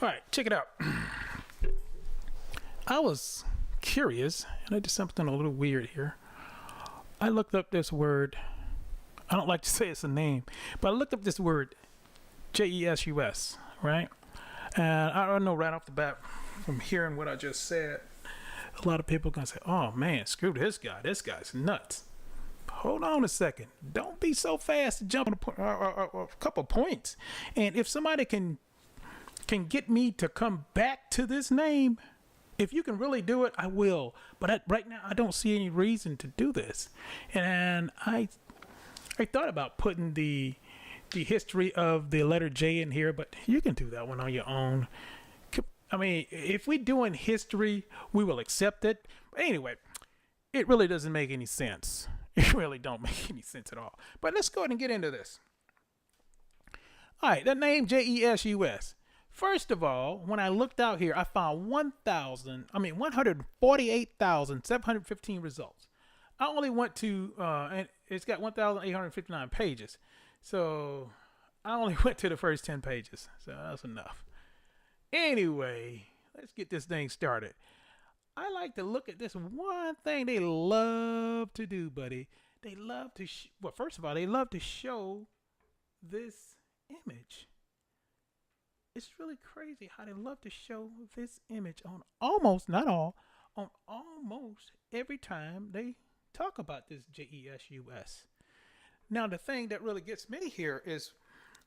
All right, check it out. I was curious, and I did something a little weird here. I looked up this word. I don't like to say it's a name, but I looked up this word, Jesus, right? And I don't know right off the bat from hearing what I just said, a lot of people are going to say, oh man, screw this guy. This guy's nuts. Hold on a second. Don't be so fast to jump on a couple points. And if somebody can get me to come back to this name, if you can really do it, I will. But right now, I don't see any reason to do this. And I thought about putting the history of the letter J in here, but you can do that one on your own. I mean, if we're doing history, we will accept it. But anyway, it really doesn't make any sense. It really don't make any sense at all. But let's go ahead and get into this. All right, the name Jesus. First of all, when I looked out here, I found 148,715 results. I only went to, and it's got 1,859 pages. So I only went to the first 10 pages. So that's enough. Anyway, let's get this thing started. I like to look at this one thing they love to do, buddy. They love to, well, first of all, they love to show this image. It's really crazy how they love to show this image on almost, not all, on almost every time they talk about this Jesus. Now, the thing that really gets me here is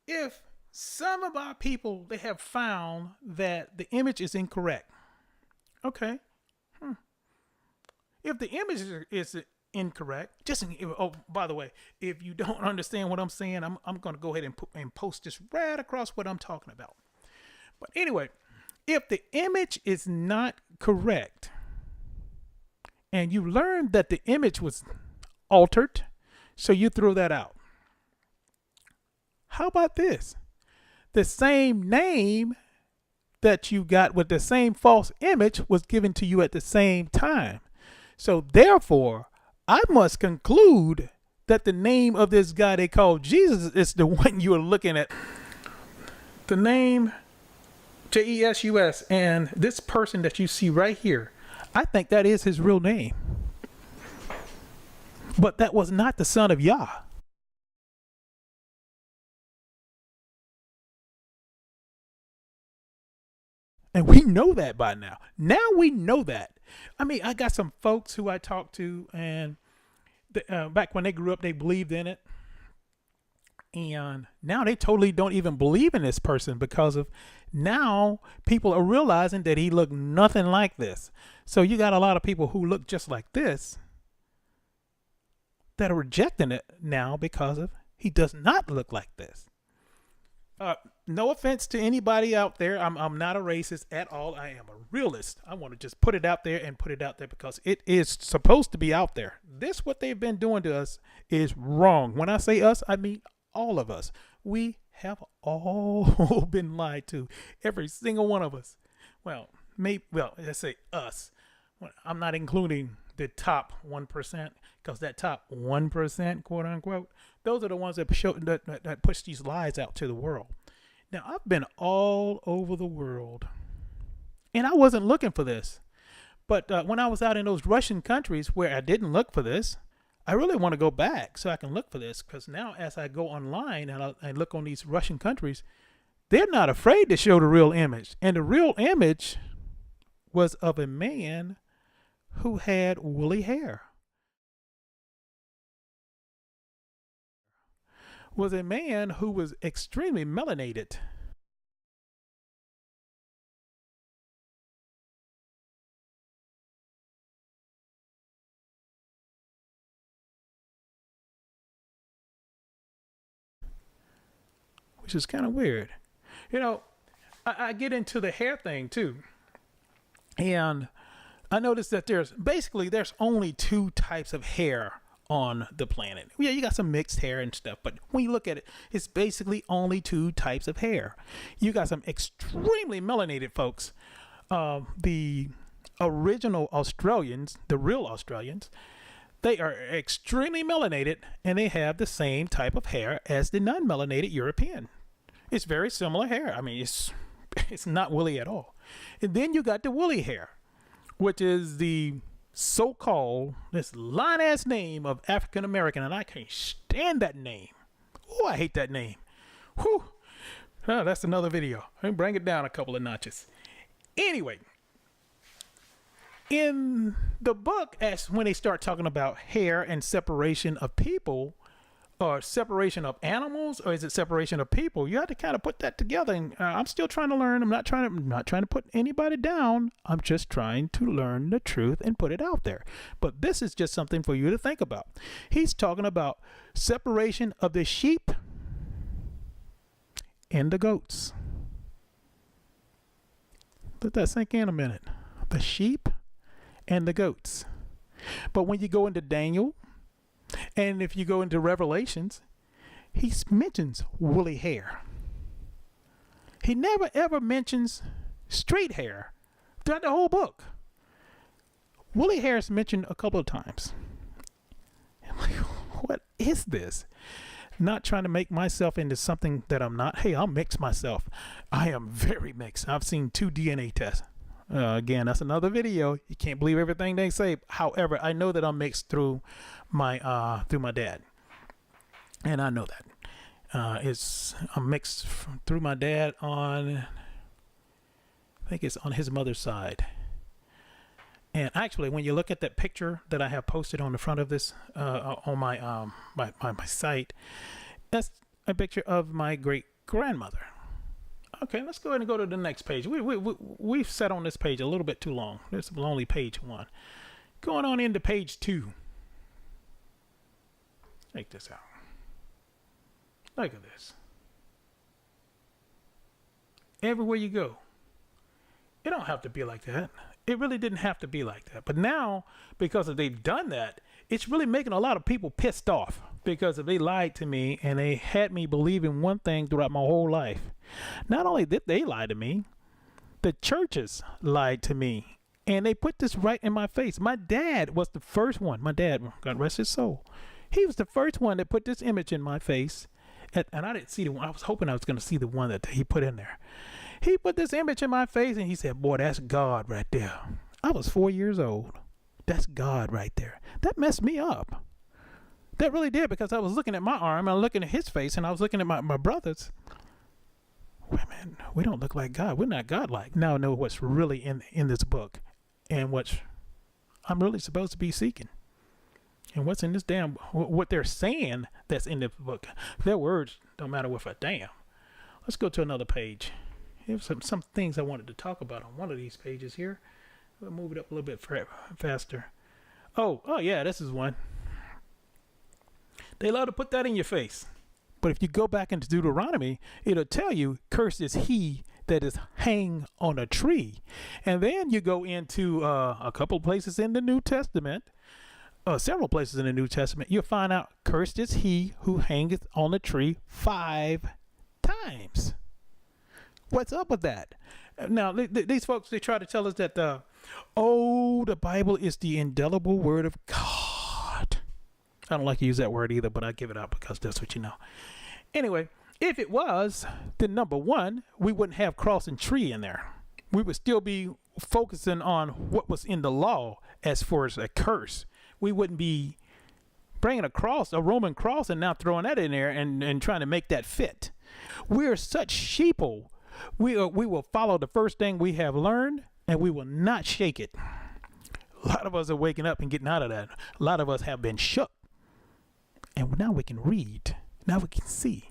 if some of our people, they have found that the image is incorrect. Okay. If the image is incorrect, oh, by the way, if you don't understand what I'm saying, I'm going to go ahead and post this right across what I'm talking about. But anyway, if the image is not correct and you learn that the image was altered, so you throw that out. How about this? The same name that you got with the same false image was given to you at the same time. So therefore, I must conclude that the name of this guy they call Jesus is the one you are looking at. The name Jesus and this person that you see right here, I think that is his real name. But that was not the son of Yah. And we know that by now. Now we know that. I mean, I got some folks who I talked to, and back when they grew up, they believed in it. And now they totally don't even believe in this person because of now people are realizing that he looked nothing like this. So you got a lot of people who look just like this that are rejecting it now because of he does not look like this. No offense to anybody out there. I'm not a racist at all. I am a realist. I want to just put it out there and put it out there because it is supposed to be out there. This, what they've been doing to us, is wrong. When I say us, I mean all of us. We have all been lied to. Every single one of us. Well, let's say us. I'm not including the top 1% because that top 1%, quote unquote, those are the ones that push these lies out to the world. Now, I've been all over the world, and I wasn't looking for this. But when I was out in those Russian countries where I didn't look for this, I really want to go back so I can look for this, because now as I go online and I look on these Russian countries, they're not afraid to show the real image. And the real image was of a man who had woolly hair. Was a man who was extremely melanated. Which is kind of weird. You know, I get into the hair thing too. And I noticed that there's only two types of hair on the planet. Yeah, you got some mixed hair and stuff, but when you look at it, it's basically only two types of hair. You got some extremely melanated folks. The original Australians, the real Australians, they are extremely melanated, and they have the same type of hair as the non-melanated European. It's very similar hair. I mean, it's It's not woolly at all. And then you got the woolly hair, which is the so-called, this line-ass name of African American, and I can't stand that name. Oh, I hate that name. Whew. Oh, that's another video. Let me bring it down a couple of notches. Anyway, in the book, as when they start talking about hair and separation of people, or separation of animals, or is it separation of people? You have to kind of put that together. And I'm still trying to learn. I'm not trying to put anybody down. I'm just trying to learn the truth and put it out there. But this is just something for you to think about. He's talking about separation of the sheep and the goats. Let that sink in a minute. The sheep and the goats. But when you go into Daniel, and if you go into Revelations, he mentions woolly hair. He never ever mentions straight hair throughout the whole book. Woolly hair is mentioned a couple of times. I'm like, what is this? Not trying to make myself into something that I'm not. Hey, I'll mix myself. I am very mixed. I've seen 2 DNA tests. Again, that's another video. You can't believe everything they say. However, I know that I'm mixed through my dad, and I know that I'm mixed through my dad on, I think it's on his mother's side. And actually, when you look at that picture that I have posted on the front of this on my my site, that's a picture of my great grandmother. Okay, let's go ahead and go to the next page. We've sat on this page a little bit too long. This is only page 1. Going on into page 2. Check this out. Look at this. Everywhere you go, it don't have to be like that. It really didn't have to be like that. But now, because they've done that, it's really making a lot of people pissed off, because if they lied to me and they had me believing one thing throughout my whole life. Not only did they lie to me, the churches lied to me, and they put this right in my face. My dad was the first one. My dad, God rest his soul, he was the first one that put this image in my face, and I didn't see the one. I was hoping I was going to see the one that he put in there. He put this image in my face, and he said, "Boy, that's God right there." I was 4 years old. That's God right there. That messed me up. That really did, because I was looking at my arm, and I'm looking at his face, and I was looking at my brother's. Wait a minute, we don't look like God. We're not God-like. Now I know what's really in this book, and what I'm really supposed to be seeking. And what's in this damn, what they're saying that's in the book. Their words don't matter worth a damn. Let's go to another page. Here's some things I wanted to talk about on one of these pages here. We'll move it up a little bit faster. Oh yeah, this is one. They love to put that in your face. But if you go back into Deuteronomy, it'll tell you, "Cursed is he that is hanged on a tree." And then you go into a couple places in the New Testament, several places in the New Testament, you'll find out, "Cursed is he who hangeth on a tree 5 times." What's up with that? Now, these folks, they try to tell us that, the Bible is the indelible word of God. I don't like to use that word either, but I give it out because that's what you know. Anyway, if it was, then number one, we wouldn't have cross and tree in there. We would still be focusing on what was in the law as far as a curse. We wouldn't be bringing a Roman cross, and now throwing that in there and trying to make that fit. We're such sheeple. We will follow the first thing we have learned, and we will not shake it. A lot of us are waking up and getting out of that. A lot of us have been shook. And now we can read. Now we can see.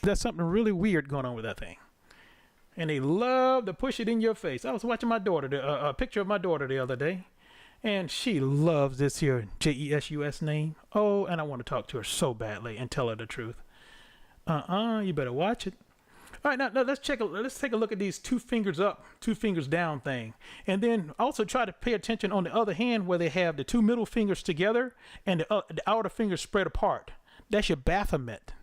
There's something really weird going on with that thing. And they love to push it in your face. I was watching my daughter, a picture of my daughter the other day. And she loves this here Jesus name. Oh, and I want to talk to her so badly and tell her the truth. You better watch it. All right, now let's take a look at these 2 fingers up, 2 fingers down thing. And then also try to pay attention on the other hand where they have the 2 middle fingers together and the outer fingers spread apart. That's your Baphomet.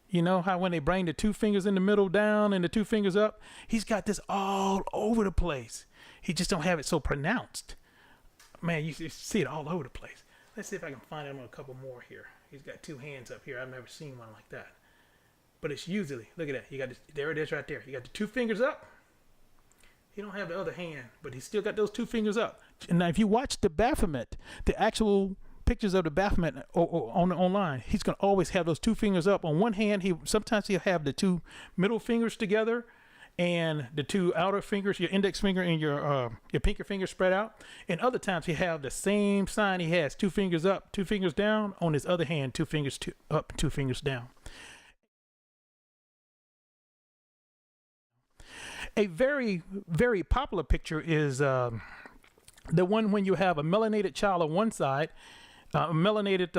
You know how when they bring the 2 fingers in the middle down and the 2 fingers up? He's got this all over the place. He just don't have it so pronounced. Man, you see it all over the place. Let's see if I can find him on a couple more here. He's got 2 hands up here. I've never seen one like that. but it's usually, look at that. You got this, there it is right there. You got the two fingers up. He don't have the other hand, but he still got those two fingers up. And now if you watch the Baphomet, the actual pictures of the Baphomet online, he's going to always have those two fingers up. On one hand, sometimes he'll have the two middle fingers together and the two outer fingers, your index finger and your pinky finger spread out. And other times he have the same sign. He has two fingers up, two fingers down. On his other hand, two fingers up, two fingers down. A very, very popular picture is the one when you have a melanated child on one side, a melanated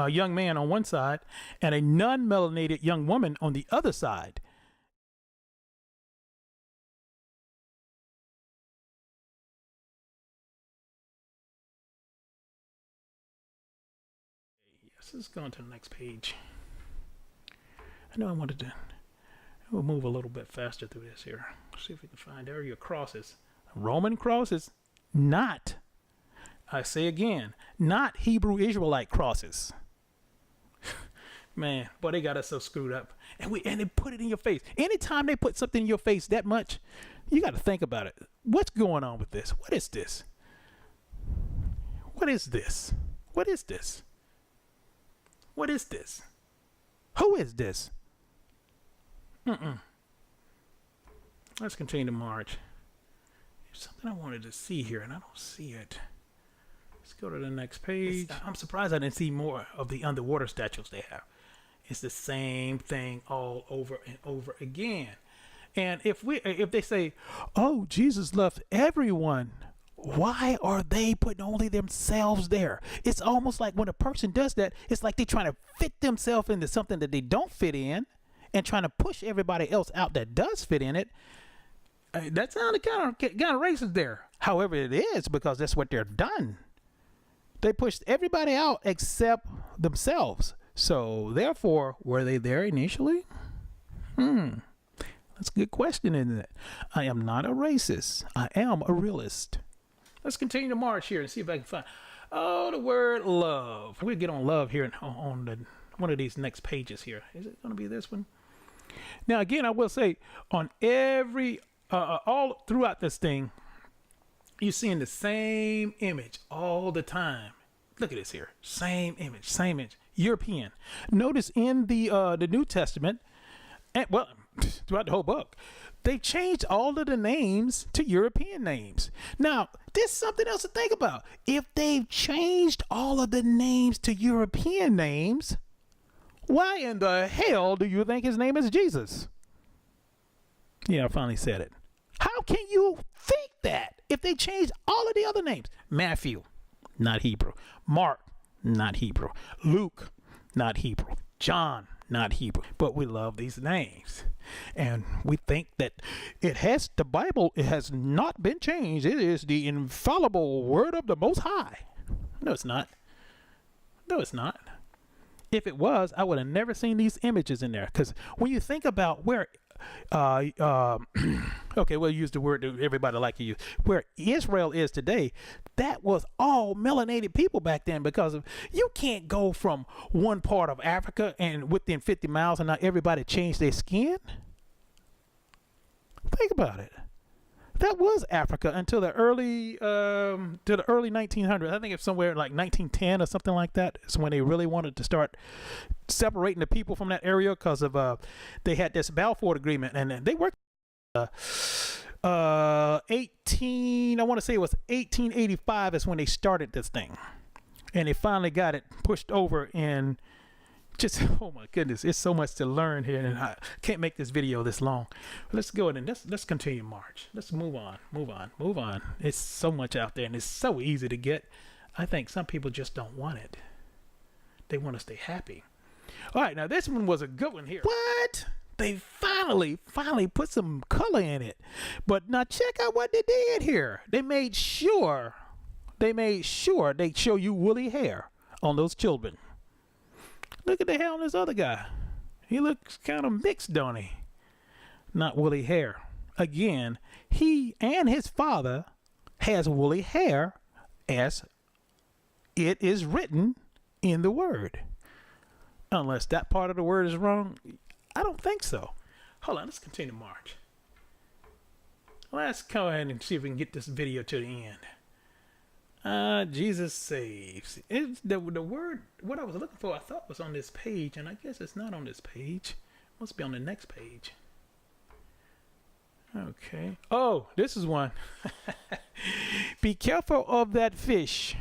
young man on one side, and a non-melanated young woman on the other side. Yes, let's go on to the next page. I know I wanted to. We'll move a little bit faster through this here. See if we can find there your crosses. Roman crosses, not, I say again, not Hebrew Israelite crosses. Man, boy, they got us so screwed up. And they put it in your face. Anytime they put something in your face that much, you got to think about it. What's going on with this? What is this? What is this? What is this? What is this? Who is this? Let's continue to march. There's something I wanted to see here, and I don't see it. Let's go to the next page. I'm surprised I didn't see more of the underwater statues they have. It's the same thing all over and over again. And if they say, "Oh, Jesus loved everyone," why are they putting only themselves there? It's almost like when a person does that, it's like they're trying to fit themselves into something that they don't fit in, and trying to push everybody else out that does fit in it. That sounded kind of racist there. However, it is because that's what they're done. They pushed everybody out except themselves. So therefore, were they there initially? That's a good question, isn't it? I am not a racist. I am a realist. Let's continue to march here and see if I can find the word love. We'll get on love here on one of these next pages here. Is it going to be this one? Now, again, I will say on every, all throughout this thing, you're seeing the same image all the time. Look at this here. Same image, European. Notice in the New Testament, and well, throughout the whole book, they changed all of the names to European names. Now, there's something else to think about. If they've changed all of the names to European names, why in the hell do you think his name is Jesus? Yeah, I finally said it. How can you think that if they changed all of the other names? Matthew, not Hebrew. Mark, not Hebrew. Luke, not Hebrew. John, not Hebrew. But we love these names. And we think that the Bible, it has not been changed. It is the infallible word of the Most High. No, it's not. No, it's not. If it was, I would have never seen these images in there. Because when you think about where, okay, we'll use the word that everybody like to use. Where Israel is today, that was all melanated people back then. Because you can't go from one part of Africa and within 50 miles and not everybody changed their skin. Think about it. That was Africa until the early 1900s. I think it's somewhere like 1910 or something like that. Is when they really wanted to start separating the people from that area because of they had this Balfour Agreement, and they worked 18. I want to say it was 1885 is when they started this thing, and they finally got it pushed over in. Just, oh my goodness, it's so much to learn here, and I can't make this video this long. Let's go ahead and let's continue march. Let's move on. It's so much out there, and it's so easy to get. I think some people just don't want it. They want to stay happy. All right, now this one was a good one here. What? They finally put some color in it. But now check out what they did here. They made sure they show you woolly hair on those children. Look at the hair on this other guy. He looks kind of mixed, don't he? Not woolly hair. Again, he and his father has woolly hair as it is written in the word. Unless that part of the word is wrong, I don't think so. Hold on, let's continue to march. Let's go ahead and see if we can get this video to the end. Jesus saves. It's the word, what I was looking for, I thought was on this page, and I guess it's not on this page. It must be on the next page. Okay. Oh, this is one. Be careful of that fish.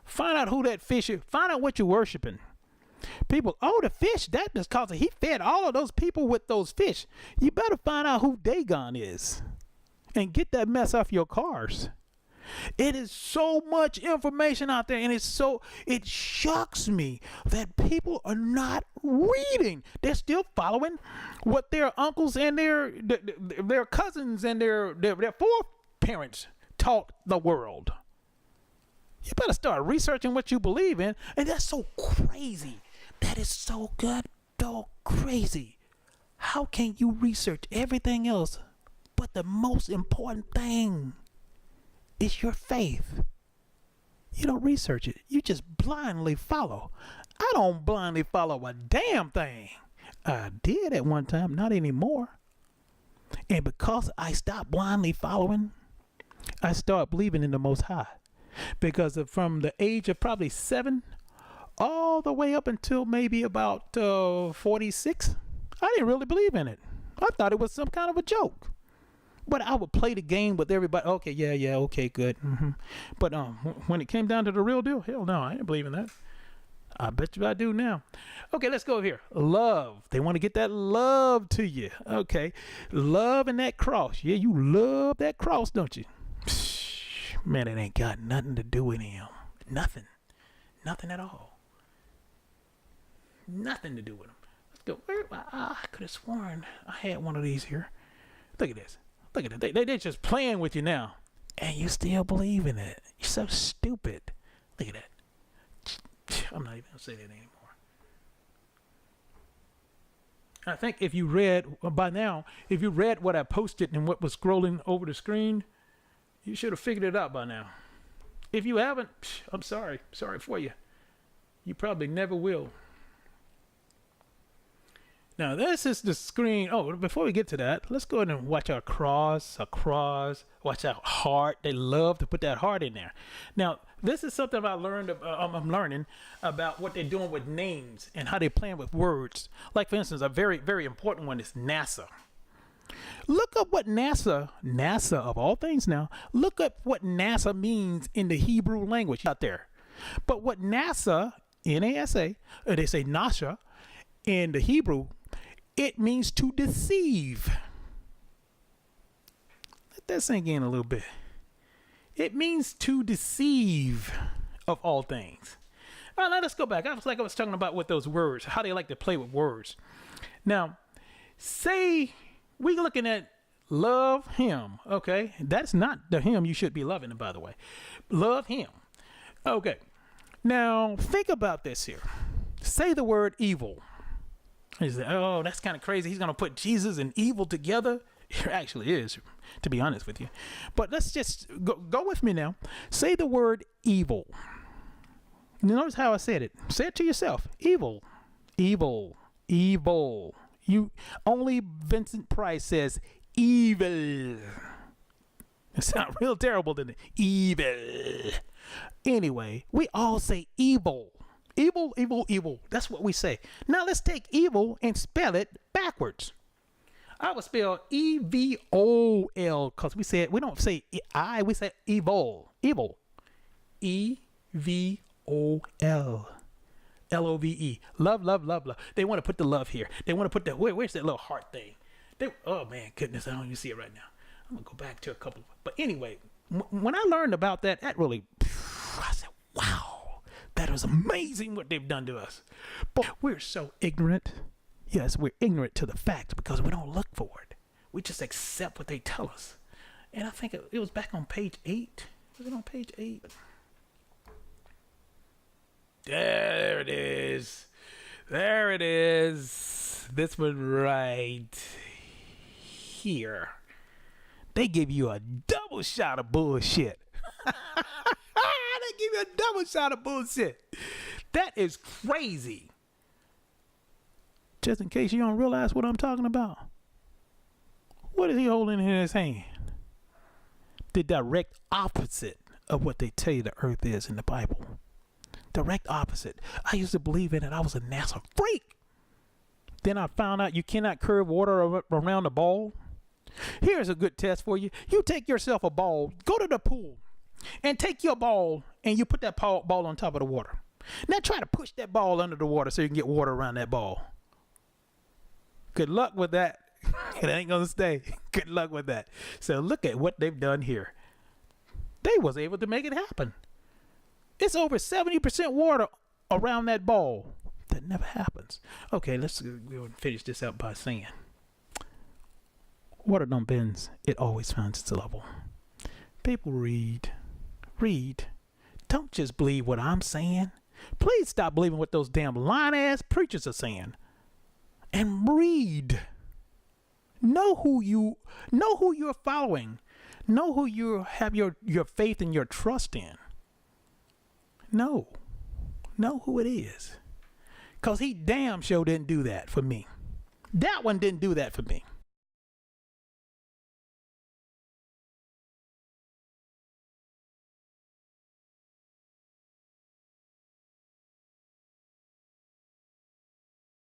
Find out who that fish is. Find out what you're worshiping. People, oh, the fish, that is because he fed all of those people with those fish. You better find out who Dagon is and get that mess off your cars. It is so much information out there, and it shocks me that people are not reading. They're still following what their uncles and their cousins and their foreparents taught the world. You better start researching what you believe in, and that's so crazy. That is so good, so crazy. How can you research everything else, but the most important thing is your faith? You don't research it. You just blindly follow. I don't blindly follow a damn thing. I did at one time, not anymore. And because I stopped blindly following, I started believing in the Most High. Because from the age of probably 7 all the way up until maybe about 46, I didn't really believe in it. I thought it was some kind of a joke. But I would play the game with everybody. Okay, yeah, okay, good. But when it came down to the real deal, hell no, I didn't believe in that. I bet you I do now. Okay, let's go over here. Love. They want to get that love to you. Okay, love and that cross. Yeah, you love that cross, don't you? Man, it ain't got nothing to do with him. Nothing. Nothing at all. Nothing to do with him. Let's go. I could have sworn I had one of these here. Look at this. Look at it. They're just playing with you now. And you still believe in it. You're so stupid. Look at that. I'm not even going to say that anymore. I think if you read, by now, if you read what I posted and what was scrolling over the screen, you should have figured it out by now. If you haven't, I'm sorry. Sorry for you. You probably never will. Now, this is the screen. Oh, before we get to that, let's go ahead and watch our cross. Watch our heart. They love to put that heart in there. Now, this is something I'm learning about what they're doing with names and how they're playing with words. Like, for instance, a very, very important one is NASA. Look up what NASA of all things now, look up what NASA means in the Hebrew language out there. But what NASA, N-A-S-A, or they say Nasha, in the Hebrew, it means to deceive. Let that sink in a little bit. It means to deceive of all things. All right, now let's go back. I was talking about with those words, how they like to play with words. Now, say we're looking at love him, okay? That's not the him you should be loving, by the way. Love him. Okay. Now, think about this here. Say the word evil. You say, oh, that's kind of crazy. He's going to put Jesus and evil together. It actually is, to be honest with you. But let's just go with me now. Say the word evil. Notice how I said it. Say it to yourself. Evil. Evil. Evil. Only Vincent Price says evil. It sounds real terrible, doesn't it? Evil. Anyway, we all say evil. Evil, evil, evil. That's what we say. Now let's take evil and spell it backwards. I would spell E-V-O-L because we don't say I, we say evil. Evil. E-V-O-L. L-O-V-E. Love, love, love, love. They want to put the love here. They want to put that. Where's that little heart thing? Oh, man, goodness. I don't even see it right now. I'm going to go back to a couple. But anyway, when I learned about that, really, I said, wow, that is amazing what they've done to us. But we're so ignorant. Yes, we're ignorant to the facts because we don't look for it. We just accept what they tell us. And I think it was back on page 8. Was it on page 8? There it is. There it is. This one right here. They give you a double shot of bullshit. They give you a double shot of bullshit. That is crazy. Just in case you don't realize what I'm talking about. What is he holding in his hand? The direct opposite of what they tell you the earth is in the Bible. Direct opposite. I used to believe in it. I was a NASA freak. Then I found out you cannot curve water around a ball. Here's a good test for you. You take yourself a ball, go to the pool, and take your ball, and you put that ball on top of the water. Now try to push that ball under the water so you can get water around that ball. Good luck with that. It ain't gonna stay. Good luck with that. So look at what they've done here. They was able to make it happen. It's over 70% water around that ball. That never happens. Okay, let's go and finish this up by saying, water don't bend, it always finds its level. People read. Don't just believe what I'm saying. Please stop believing what those damn lying-ass preachers are saying. And read. Know who you're following. Know who you have your faith and your trust in. Know who it is. Because he damn sure didn't do that for me. That one didn't do that for me.